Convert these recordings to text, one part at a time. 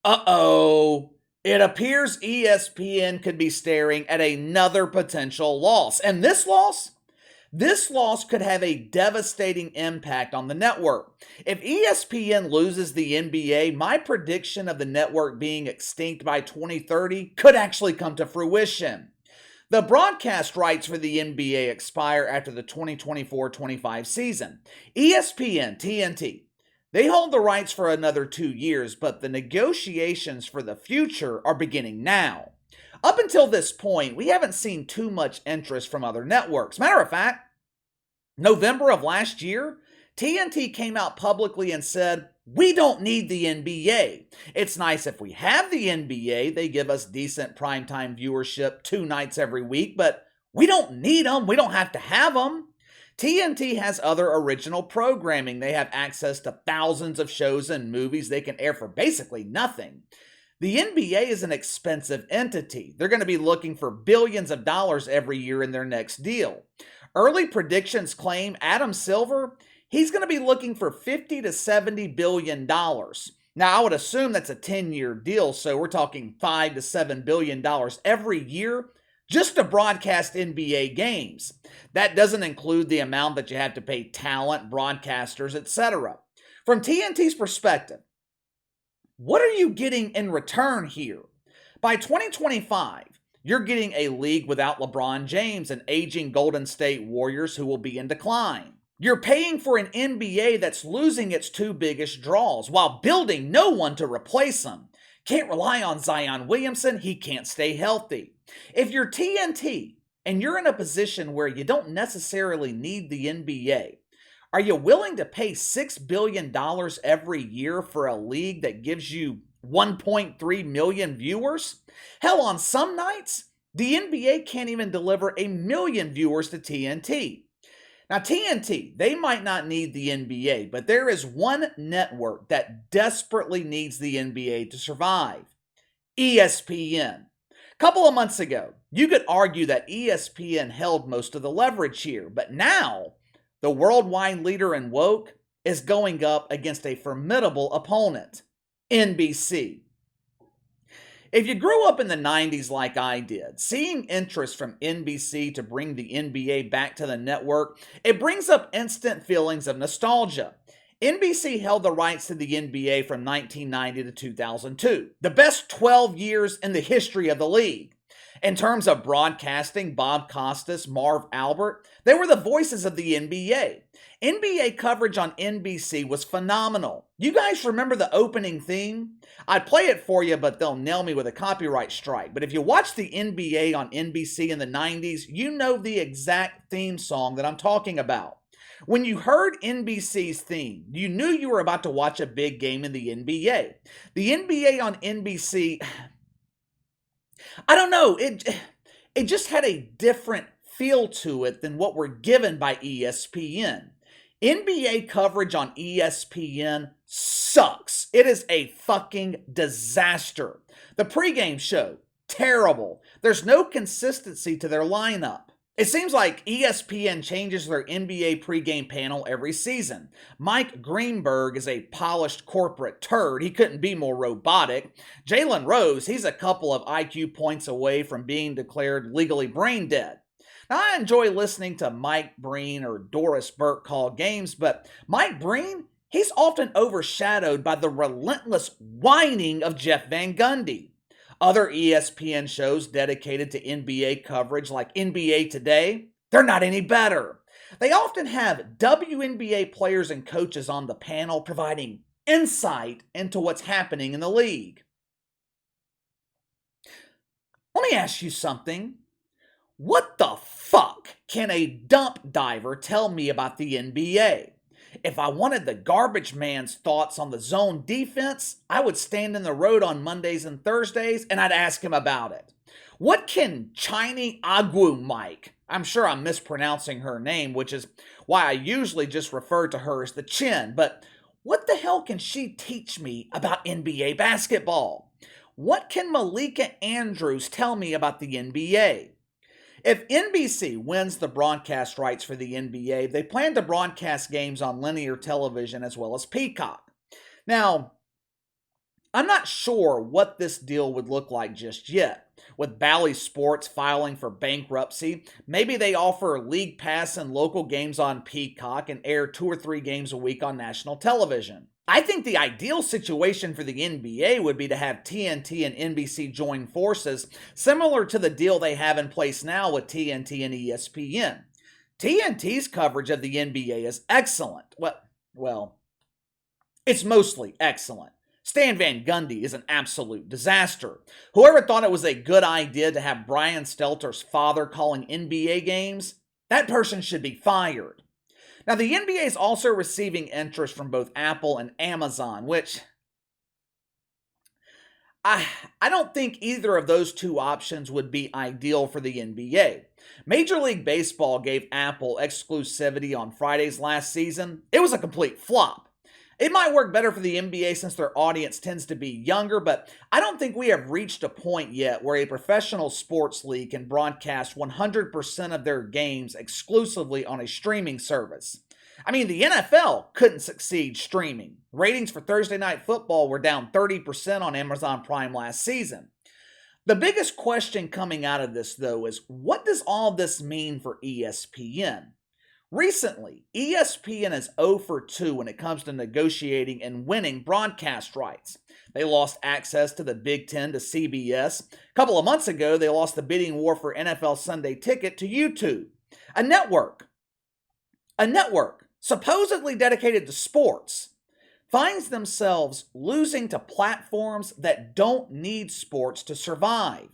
Uh-oh. It appears ESPN could be staring at another potential loss. And this loss could have a devastating impact on the network. If ESPN loses the NBA, my prediction of the network being extinct by 2030 could actually come to fruition. The broadcast rights for the NBA expire after the 2024-25 season. ESPN, TNT, they hold the rights for another 2 years, but the negotiations for the future are beginning now. Up until this point, we haven't seen too much interest from other networks. Matter of fact, November of last year, TNT came out publicly and said, "We don't need the NBA. It's nice if we have the NBA. They give us decent primetime viewership 2 nights every week, but we don't need them. We don't have to have them." TNT has other original programming. They have access to thousands of shows and movies they can air for basically nothing. The NBA is an expensive entity. They're going to be looking for billions of dollars every year in their next deal. Early predictions claim Adam Silver, he's going to be looking for 50 to 70 billion dollars. Now, I would assume that's a 10-year deal, so we're talking 5 to 7 billion dollars every year just to broadcast NBA games. That doesn't include the amount that you have to pay talent, broadcasters, etc. From TNT's perspective, what are you getting in return here? By 2025, you're getting a league without LeBron James and aging Golden State Warriors who will be in decline. You're paying for an NBA that's losing its 2 biggest draws while building no one to replace them. Can't rely on Zion Williamson, he can't stay healthy. If you're TNT and you're in a position where you don't necessarily need the NBA, are you willing to pay $6 billion every year for a league that gives you 1.3 million viewers? Hell, on some nights, the NBA can't even deliver 1 million viewers to TNT. Now, TNT, they might not need the NBA, but there is one network that desperately needs the NBA to survive: ESPN. A couple of months ago, you could argue that ESPN held most of the leverage here, but now the worldwide leader in woke is going up against a formidable opponent: NBC. If you grew up in the 90s like I did, seeing interest from NBC to bring the NBA back to the network, it brings up instant feelings of nostalgia. NBC held the rights to the NBA from 1990 to 2002, the best 12 years in the history of the league. In terms of broadcasting, Bob Costas, Marv Albert, they were the voices of the NBA. NBA coverage on NBC was phenomenal. You guys remember the opening theme? I'd play it for you, but they'll nail me with a copyright strike. But if you watch the NBA on NBC in the 90s, you know the exact theme song that I'm talking about. When you heard NBC's theme, you knew you were about to watch a big game in the NBA. The NBA on NBC, I don't know, it just had a different feel to it than what we're given by ESPN. NBA coverage on ESPN sucks. It is a fucking disaster. The pregame show, terrible. There's no consistency to their lineup. It seems like ESPN changes their NBA pregame panel every season. Mike Greenberg is a polished corporate turd. He couldn't be more robotic. Jalen Rose, he's a couple of IQ points away from being declared legally brain dead. Now, I enjoy listening to Mike Breen or Doris Burke call games, but Mike Breen, he's often overshadowed by the relentless whining of Jeff Van Gundy. Other ESPN shows dedicated to NBA coverage, like NBA Today, they're not any better. They often have WNBA players and coaches on the panel providing insight into what's happening in the league. Let me ask you something. What the fuck can a dump diver tell me about the NBA? If I wanted the garbage man's thoughts on the zone defense, I would stand in the road on Mondays and Thursdays and I'd ask him about it. What can Chiny Agu Mike, I'm sure I'm mispronouncing her name, which is why I usually just refer to her as the Chin, but what the hell can she teach me about NBA basketball? What can Malika Andrews tell me about the NBA? If NBC wins the broadcast rights for the NBA, they plan to broadcast games on linear television as well as Peacock. Now, I'm not sure what this deal would look like just yet. With Bally Sports filing for bankruptcy, maybe they offer League Pass and local games on Peacock and air 2 or 3 games a week on national television. I think the ideal situation for the NBA would be to have TNT and NBC join forces, similar to the deal they have in place now with TNT and ESPN. TNT's coverage of the NBA is excellent. Well, it's mostly excellent. Stan Van Gundy is an absolute disaster. Whoever thought it was a good idea to have Brian Stelter's father calling NBA games, that person should be fired. Now, the NBA is also receiving interest from both Apple and Amazon, which I don't think either of those two options would be ideal for the NBA. Major League Baseball gave Apple exclusivity on Fridays last season. It was a complete flop. It might work better for the NBA since their audience tends to be younger, but I don't think we have reached a point yet where a professional sports league can broadcast 100% of their games exclusively on a streaming service. I mean, the NFL couldn't succeed streaming. Ratings for Thursday Night Football were down 30% on Amazon Prime last season. The biggest question coming out of this, though, is what does all this mean for ESPN? Recently, ESPN is 0 for 2 when it comes to negotiating and winning broadcast rights. They lost access to the Big Ten to CBS. A couple of months ago, they lost the bidding war for NFL Sunday Ticket to YouTube. A network supposedly dedicated to sports finds themselves losing to platforms that don't need sports to survive.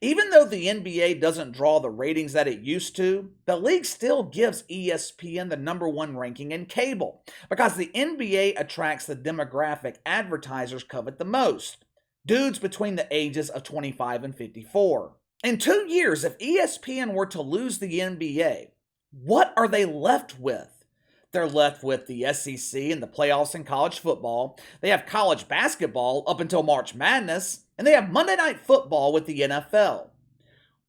Even though the NBA doesn't draw the ratings that it used to, the league still gives ESPN the #1 ranking in cable because the NBA attracts the demographic advertisers covet the most, dudes between the ages of 25 and 54. In 2 years, if ESPN were to lose the NBA, what are they left with? They're left with the SEC and the playoffs in college football. They have college basketball up until March Madness, and they have Monday Night Football with the NFL.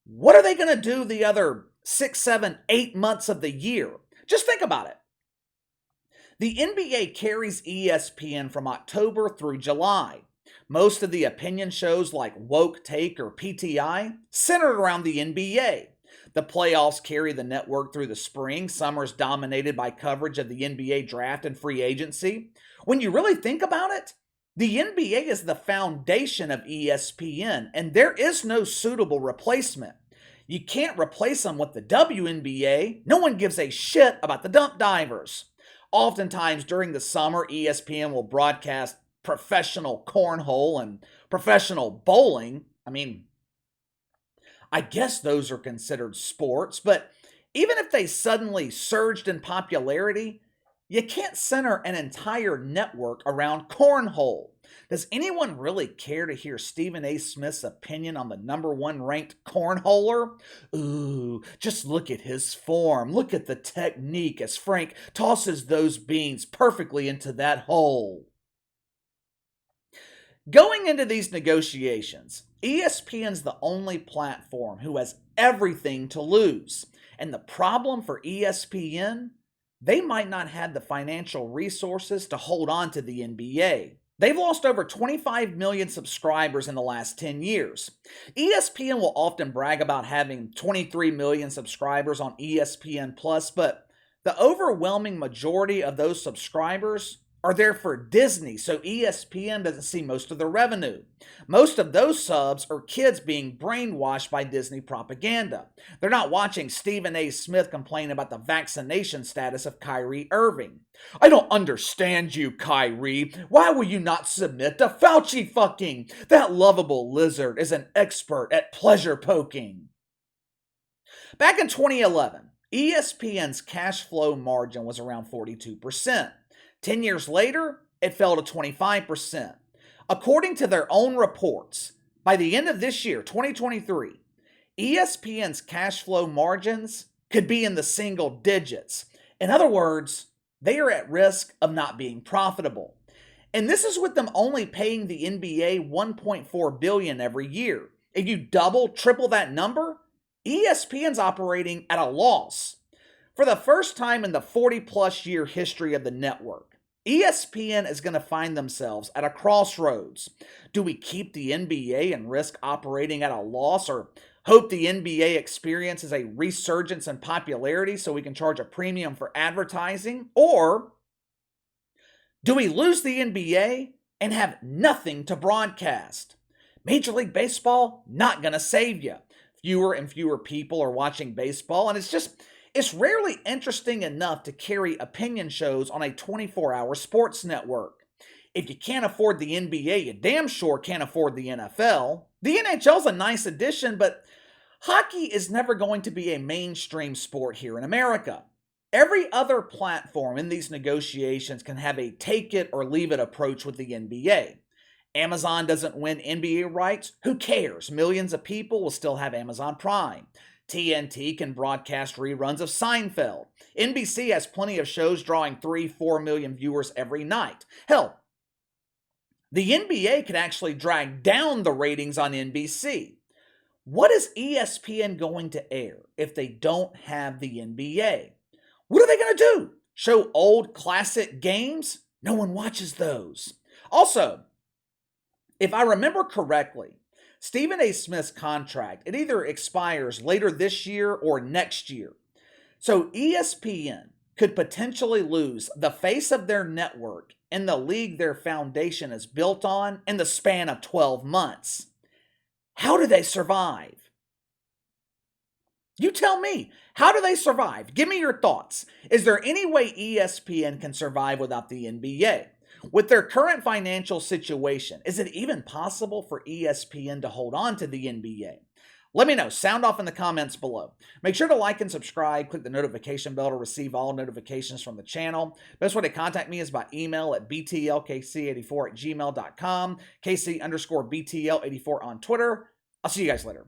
What are they going to do the other 6, 7, 8 months of the year? Just think about it. The NBA carries ESPN from October through July. Most of the opinion shows like Woke Take or PTI centered around the NBA. The playoffs carry the network through the spring. Summer's dominated by coverage of the NBA draft and free agency. When you really think about it, the NBA is the foundation of ESPN, and there is no suitable replacement. You can't replace them with the WNBA. No one gives a shit about the dump divers. Oftentimes during the summer, ESPN will broadcast professional cornhole and professional bowling. I guess those are considered sports, but even if they suddenly surged in popularity, you can't center an entire network around cornhole. Does anyone really care to hear Stephen A. Smith's opinion on the #1 ranked cornholer? Ooh, just look at his form. Look at the technique as Frank tosses those beans perfectly into that hole. Going into these negotiations, ESPN's the only platform who has everything to lose. And the problem for ESPN, they might not have the financial resources to hold on to the NBA. They've lost over 25 million subscribers in the last 10 years. ESPN will often brag about having 23 million subscribers on ESPN Plus, but the overwhelming majority of those subscribers are there for Disney, so ESPN doesn't see most of the revenue. Most of those subs are kids being brainwashed by Disney propaganda. They're not watching Stephen A. Smith complain about the vaccination status of Kyrie Irving. I don't understand you, Kyrie. Why will you not submit to Fauci fucking? That lovable lizard is an expert at pleasure poking. Back in 2011, ESPN's cash flow margin was around 42%. 10 years later, it fell to 25%. According to their own reports, by the end of this year, 2023, ESPN's cash flow margins could be in the single digits. In other words, they are at risk of not being profitable. And this is with them only paying the NBA $1.4 billion every year. If you double, triple that number, ESPN's operating at a loss. For the first time in the 40-plus year history of the network, ESPN is going to find themselves at a crossroads. Do we keep the NBA and risk operating at a loss, or hope the NBA experiences a resurgence in popularity so we can charge a premium for advertising? Or do we lose the NBA and have nothing to broadcast? Major League Baseball, not going to save you. Fewer and fewer people are watching baseball, and it's rarely interesting enough to carry opinion shows on a 24-hour sports network. If you can't afford the NBA, you damn sure can't afford the NFL. The NHL's a nice addition, but hockey is never going to be a mainstream sport here in America. Every other platform in these negotiations can have a take it or leave it approach with the NBA. Amazon doesn't win NBA rights? Who cares? Millions of people will still have Amazon Prime. TNT can broadcast reruns of Seinfeld. NBC has plenty of shows drawing 3-4 million viewers every night. Hell, the NBA could actually drag down the ratings on NBC. What is ESPN going to air if they don't have the NBA? What are they going to do? Show old classic games? No one watches those. Also, if I remember correctly, Stephen A. Smith's contract, it either expires later this year or next year. So ESPN could potentially lose the face of their network and the league their foundation is built on in the span of 12 months. How do they survive? You tell me, how do they survive? Give me your thoughts. Is there any way ESPN can survive without the NBA? With their current financial situation, is it even possible for ESPN to hold on to the NBA? Let me know. Sound off in the comments below. Make sure to like and subscribe. Click the notification bell to receive all notifications from the channel. Best way to contact me is by email at btlkc84@gmail.com, KC_BTL84 on Twitter. I'll see you guys later.